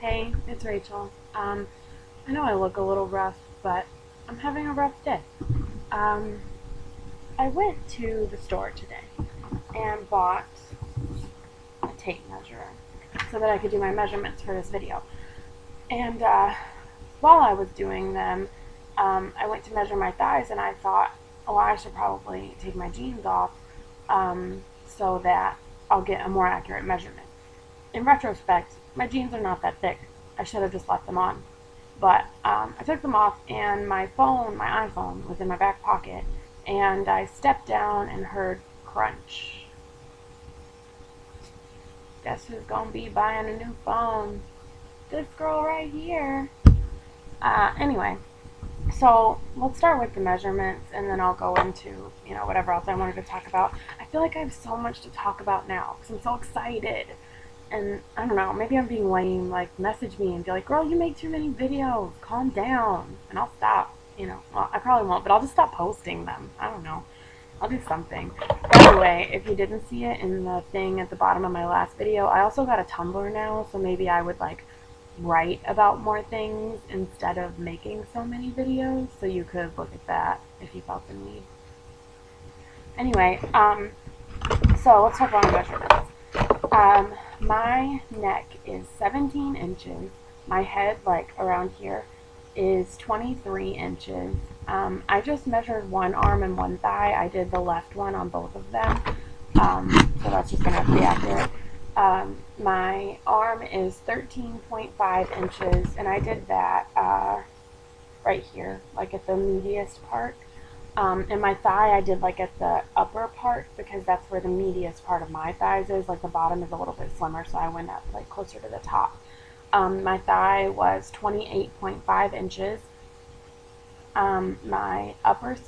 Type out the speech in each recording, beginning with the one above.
Hey, it's Rachel. I know I look a little rough, but I'm having a rough day. Um, I went to the store today and bought a tape measure so that I could do my measurements for this video. And while I was doing them, I went to measure my thighs and I thought, oh, I should probably take my jeans off so that I'll get a more accurate measurement. In retrospect, my jeans are not that thick. I should have just left them on. But I took them off and my iPhone, was in my back pocket, and I stepped down and heard crunch. Guess who's gonna be buying a new phone? This girl right here. Anyway, so let's start with the measurements and then I'll go into, whatever else I wanted to talk about. I feel like I have so much to talk about now because I'm so excited. And I don't know, maybe I'm being lame. Like, message me and be like, girl, you make too many videos. Calm down. And I'll stop. Well, I probably won't, but I'll just stop posting them. I don't know. I'll do something. By the way, if you didn't see it in the thing at the bottom of my last video, I also got a Tumblr now, so maybe I would, write about more things instead of making so many videos, so you could look at that if you felt the need. Anyway, so let's talk about measurements. My neck is 17 inches. My head, around here, is 23 inches. I just measured one arm and one thigh. I did the left one on both of them. So that's just going to have to be accurate. My arm is 13.5 inches, and I did that right here, at the meatiest part. And my thigh, I did at the upper part because that's where the meatiest part of my thighs is. The bottom is a little bit slimmer, so I went up closer to the top. My thigh was 28.5 inches. My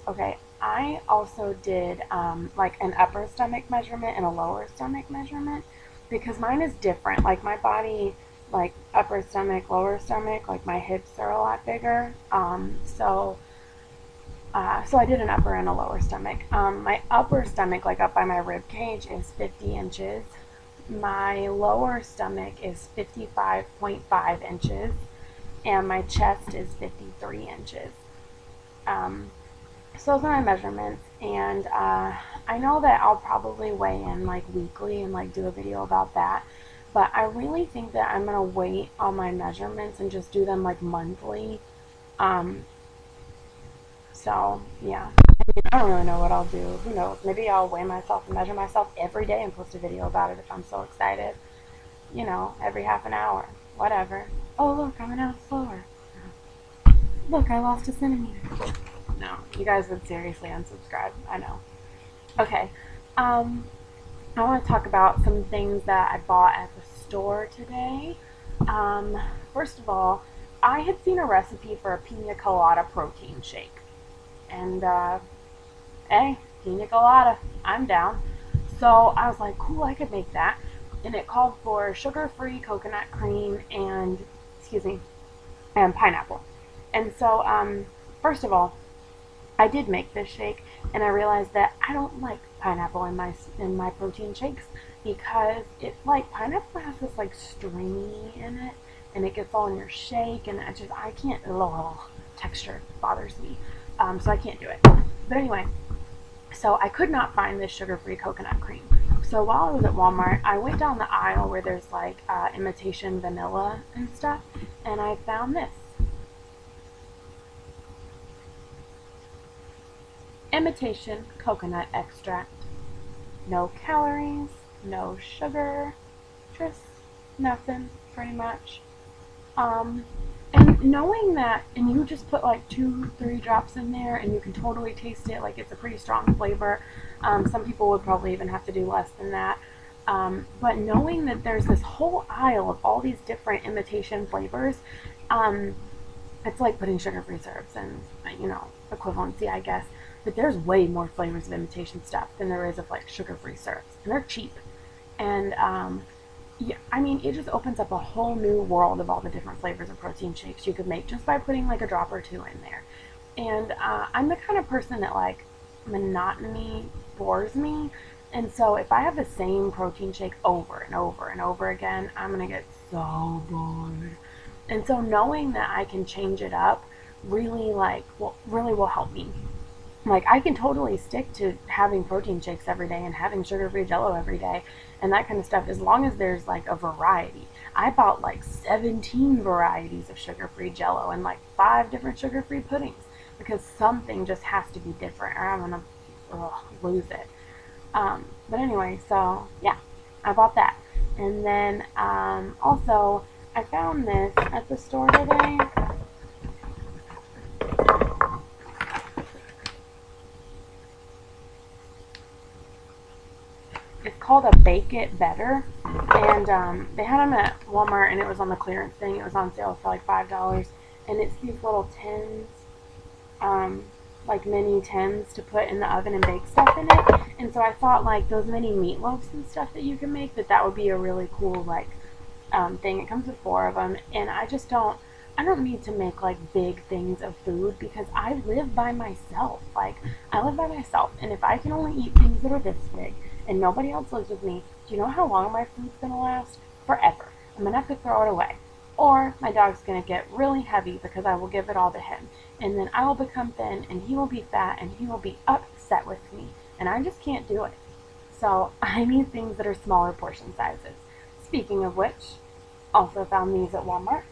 okay, I also did an upper stomach measurement and a lower stomach measurement because mine is different. My body, upper stomach, lower stomach, my hips are a lot bigger. So I did an upper and a lower stomach. My upper stomach, up by my rib cage, is 50 inches. My lower stomach is 55.5 inches. And my chest is 53 inches. So those are my measurements. And I know that I'll probably weigh in weekly and do a video about that. But I really think that I'm going to wait on my measurements and just do them monthly. So, yeah. I don't really know what I'll do. Who knows? Maybe I'll weigh myself and measure myself every day and post a video about it if I'm so excited. Every half an hour. Whatever. Oh, look, I'm an ounce slower. Look, I lost a centimeter. No, you guys would seriously unsubscribe. I know. Okay. I want to talk about some things that I bought at the store today. First of all, I had seen a recipe for a pina colada protein shake. And, hey, pina colada, I'm down. So I was like, cool, I could make that. And it called for sugar-free coconut cream and pineapple. And so, first of all, I did make this shake, and I realized that I don't like pineapple in my protein shakes because pineapple has this stringy in it, and it gets all in your shake, and I can't. Texture bothers me. So I can't do it. But anyway, so I could not find this sugar-free coconut cream. So while I was at Walmart, I went down the aisle where there's imitation vanilla and stuff, and I found this. Imitation coconut extract. No calories, no sugar, just nothing, pretty much. And knowing that, and you just put 2-3 drops in there and you can totally taste it, it's a pretty strong flavor. Some people would probably even have to do less than that. But knowing that there's this whole aisle of all these different imitation flavors, it's like putting sugar-free syrups and, equivalency, I guess. But there's way more flavors of imitation stuff than there is of sugar-free syrups. And they're cheap. And, yeah, it just opens up a whole new world of all the different flavors of protein shakes you could make just by putting a drop or two in there. And I'm the kind of person that monotony bores me. And so if I have the same protein shake over and over and over again, I'm going to get so bored. And so knowing that I can change it up really really will help me. Like, I can totally stick to having protein shakes every day and having sugar-free Jello every day and that kind of stuff, as long as there's like a variety. I bought like 17 varieties of sugar-free Jello and like 5 different sugar-free puddings, because something just has to be different or I'm gonna lose it. But anyway, so yeah, I bought that. And then also, I found this at the store today. It's called a Bake It Better, and they had them at Walmart, and it was on the clearance thing. It was on sale for like $5, and it's these little tins, like mini tins to put in the oven and bake stuff in it. And so I thought, like, those mini meatloaves and stuff that you can make, that would be a really cool like thing. It comes with 4 of them, and I don't need to make like big things of food because I live by myself. Like, I live by myself, and if I can only eat things that are this big and nobody else lives with me, do you know how long my food's gonna last? Forever. I'm gonna have to throw it away. Or my dog's gonna get really heavy because I will give it all to him. And then I will become thin and he will be fat and he will be upset with me. And I just can't do it. So I need things that are smaller portion sizes. Speaking of which, also found these at Walmart.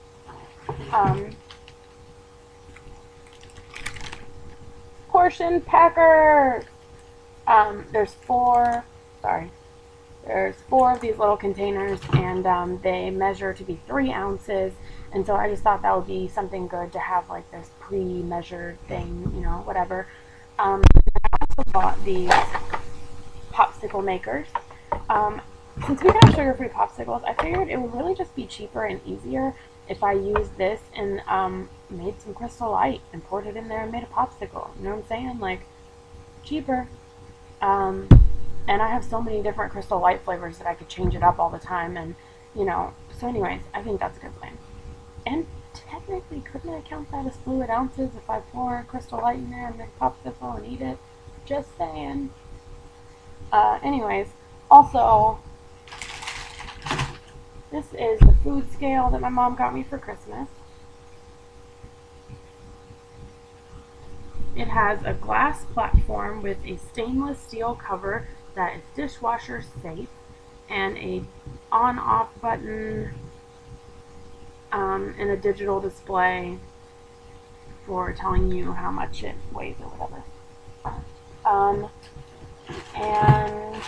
Portion packers. There's 4 of these little containers, and they measure to be 3 ounces. And so I just thought that would be something good to have, like this pre-measured thing, you know, whatever. I also bought these popsicle makers. Since we got sugar-free popsicles, I figured it would really just be cheaper and easier if I used this and made some Crystal Light and poured it in there and made a popsicle. You know what I'm saying? Like, cheaper. And I have so many different Crystal Light flavors that I could change it up all the time, and, you know, so anyways, I think that's a good plan. And technically, couldn't I count that as fluid ounces if I pour Crystal Light in there and make a popsicle and eat it? Just saying. Anyways, also, this is the food scale that my mom got me for Christmas. It has a glass platform with a stainless steel cover that is dishwasher safe, and a on-off button, and a digital display for telling you how much it weighs or whatever. And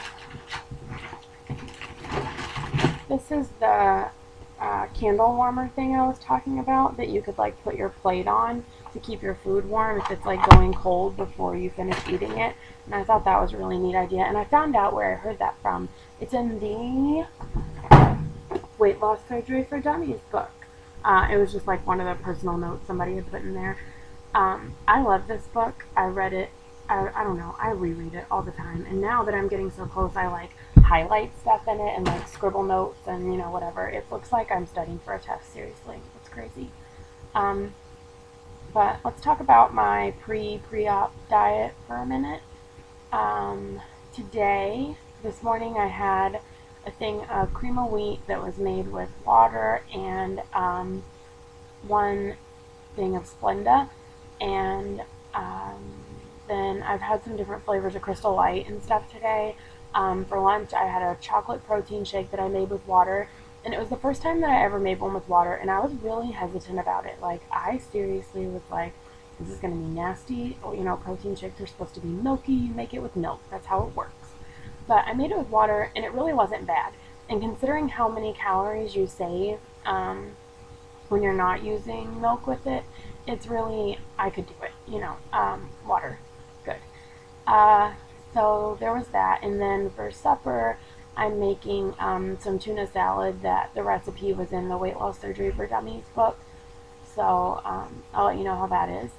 this is the candle warmer thing I was talking about, that you could like put your plate on to keep your food warm if it's like going cold before you finish eating it. And I thought that was a really neat idea, and I found out where I heard that from. It's in the Weight Loss Surgery for Dummies book. It was just like one of the personal notes somebody had put in there. I love this book. I read it, I don't know, I reread it all the time, and now that I'm getting so close, I like highlight stuff in it and like scribble notes and, you know, whatever. It looks like I'm studying for a test, seriously. It's crazy. But let's talk about my pre-op diet for a minute. This morning I had a thing of cream of wheat that was made with water and 1 thing of Splenda, and then I've had some different flavors of Crystal Light and stuff today. For lunch I had a chocolate protein shake that I made with water, and it was the first time that I ever made one with water, and I was really hesitant about it. Like, I seriously was like, this is going to be nasty. Oh, you know, protein shakes are supposed to be milky. You make it with milk. That's how it works. But I made it with water, and it really wasn't bad. And considering how many calories you save when you're not using milk with it, it's really, I could do it, you know. Water, good. So there was that, and then for supper, I'm making some tuna salad that the recipe was in the Weight Loss Surgery for Dummies book. So I'll let you know how that is.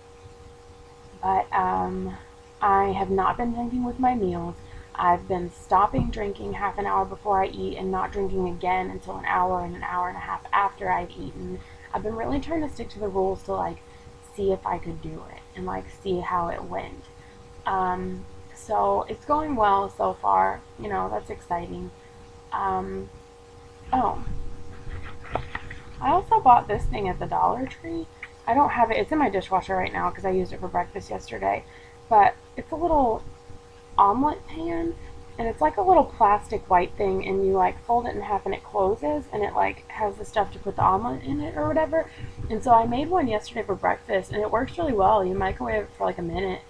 But I have not been drinking with my meals. I've been stopping drinking half an hour before I eat and not drinking again until an hour and a half after I've eaten. I've been really trying to stick to the rules to like see if I could do it and like see how it went. So it's going well so far, you know, that's exciting. Oh, I also bought this thing at the Dollar Tree. I don't have it. It's in my dishwasher right now because I used it for breakfast yesterday. But it's a little omelet pan, and it's like a little plastic white thing, and you like fold it in half and it closes, and it like has the stuff to put the omelet in it or whatever. And so I made one yesterday for breakfast, and it works really well. You microwave it for like a minute.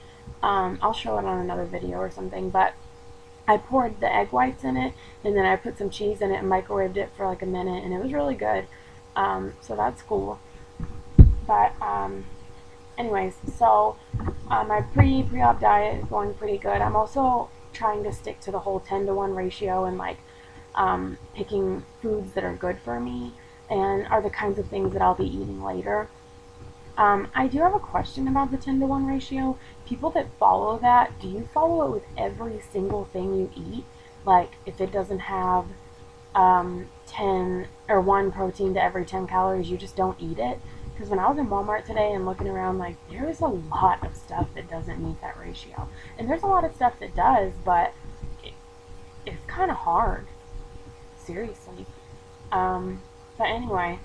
I'll show it on another video or something, but I poured the egg whites in it, and then I put some cheese in it and microwaved it for like a minute, and it was really good. So that's cool. But anyways, so my pre-op diet is going pretty good. I'm also trying to stick to the whole 10-to-1 ratio and like picking foods that are good for me and are the kinds of things that I'll be eating later. I do have a question about the 10-to-1 ratio. People that follow that, do you follow it with every single thing you eat? Like if it doesn't have 10 or 1 protein to every 10 calories, you just don't eat it? Because when I was in Walmart today and looking around, like, there's a lot of stuff that doesn't meet that ratio. And there's a lot of stuff that does, but it's kind of hard. Seriously. But anyway,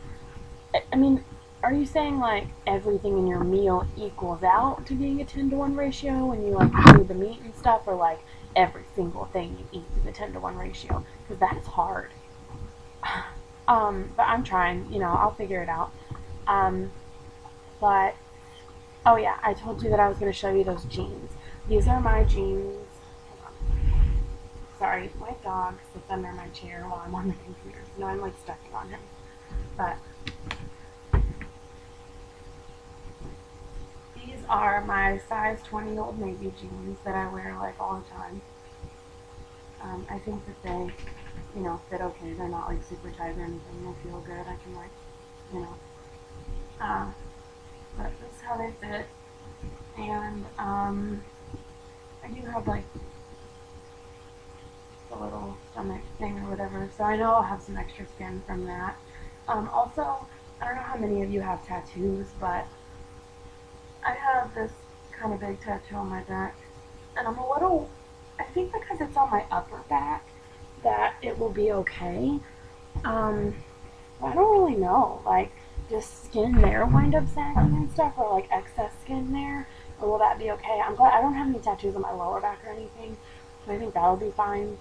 I mean, are you saying, like, everything in your meal equals out to being a 10-to-1 ratio when you, like, include the meat and stuff? Or, like, every single thing you eat is a 10-to-1 ratio? Because that's hard. But I'm trying. You know, I'll figure it out. But, oh yeah, I told you that I was going to show you those jeans. These are my jeans. Sorry, my dog sits under my chair while I'm on the computer. So now I'm like stepping on him. But, these are my size 20 Old Navy jeans that I wear like all the time. I think that they, you know, fit okay. They're not like super tight or anything. They feel good. I can like, you know, but this is how they fit, and I do have like the little stomach thing or whatever, so I know I'll have some extra skin from that. Also, I don't know how many of you have tattoos, but I have this kind of big tattoo on my back, and I'm a little, I think because it's on my upper back, that it will be okay. But I don't really know, like, does skin there wind up sagging and stuff, or like excess skin there, or will that be okay? I'm glad I don't have any tattoos on my lower back or anything, so I think that'll be fine.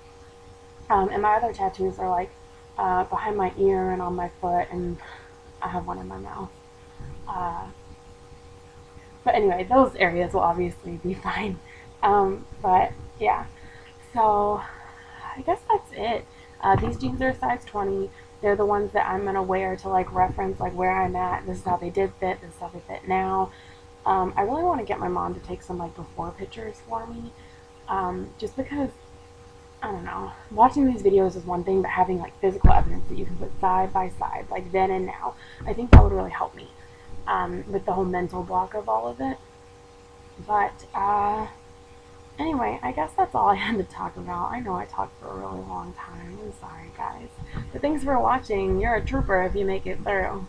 And my other tattoos are like behind my ear and on my foot, and I have one in my mouth. But anyway, those areas will obviously be fine. But yeah, so I guess that's it. These jeans are size 20. They're the ones that I'm going to wear to like reference like where I'm at. This is how they did fit. This is how they fit now. I really want to get my mom to take some like before pictures for me. Just because, I don't know, watching these videos is one thing, but having like physical evidence that you can put side by side, like then and now, I think that would really help me with the whole mental block of all of it. But anyway, I guess that's all I had to talk about. I know I talked for a really long time. I'm sorry, guys. But thanks for watching. You're a trooper if you make it through.